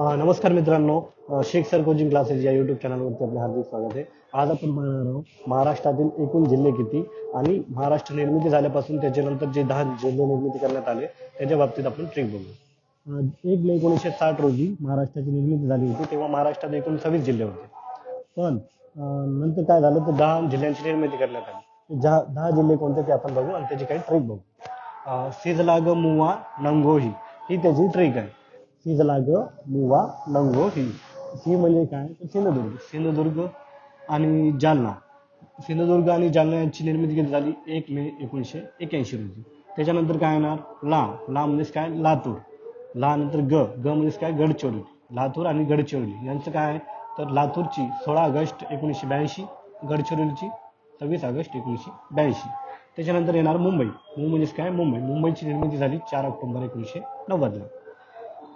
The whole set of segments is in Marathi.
नमस्कार मित्रांनो, शेख सर कोचिंग क्लासेस या यूट्यूब चॅनलवरती आपले हार्दिक स्वागत आहे. आज आपण पाहणार आहोत महाराष्ट्रातील एकूण जिल्हे किती आणि महाराष्ट्र निर्मिती झाल्यापासून त्याच्यानंतर जे 10 जिल्हे निर्मिती करण्यात आले त्याच्या बाबतीत आपण ट्रिक बघू. 1 मे 1960 रोजी महाराष्ट्राची निर्मिती झाली होती. तेव्हा महाराष्ट्रात एकूण 26 जिल्हे होते. पण नंतर काय झालं तर 10 जिल्ह्यांची निर्मिती करण्यात आली. 10 जिल्हे कोणते ते आपण बघू आणि त्याची काही ट्रिक बघू. सिजलाग मुवा नंगोही ही त्याची ट्रिक आहे. सिजलाग मुवा नंगोही. सी म्हणजे काय तर सिंधुदुर्ग आणि जालना. सिंधुदुर्ग आणि जालना यांची निर्मिती कधी झाली 1 मे 1981 रोजी. त्याच्यानंतर काय येणार ला. ला म्हणजेच काय लातूर. ला नंतर ग. ग म्हणजेच काय गडचिरोली. लातूर आणि गडचिरोली यांचं काय आहे तर लातूरची 16 ऑगस्ट 1982, गडचिरोलीची 26 ऑगस्ट 1982. त्याच्यानंतर येणार मुंबई. म्हणजेच काय मुंबईची निर्मिती झाली 4 ऑक्टोबर 1990ला.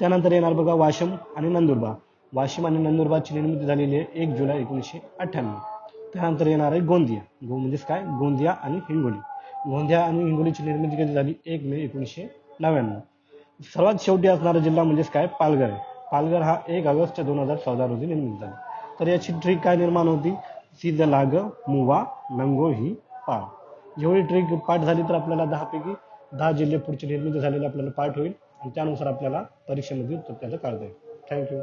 त्यानंतर येणार बघा वाशिम आणि नंदुरबार. वाशिम आणि नंदुरबारची निर्मिती झालेली आहे 1 जुलै 1998. त्यानंतर येणार आहे गोंदिया. म्हणजेच काय गोंदिया आणि हिंगोली. गोंदिया आणि हिंगोलीची निर्मिती कधी झाली 1 मे 1999. सर्वात शेवटी असणारा जिल्हा म्हणजेच काय पालघर आहे. पालघर हा 1 ऑगस्ट 2014 रोजी निर्मित झाला. तर याची ट्रिक काय निर्माण होती सिज लाग मुवा नंगो ही पा. जेवढी ट्रिक पाठ झाली तर आपल्याला 10 पैकी 10 जिल्हे पुढची निर्मिती झालेले आपल्याला पाठ होईल आणि त्यानुसार आपल्याला परीक्षेमध्ये उत्तर त्याचं काढता येईल. थँक्यू.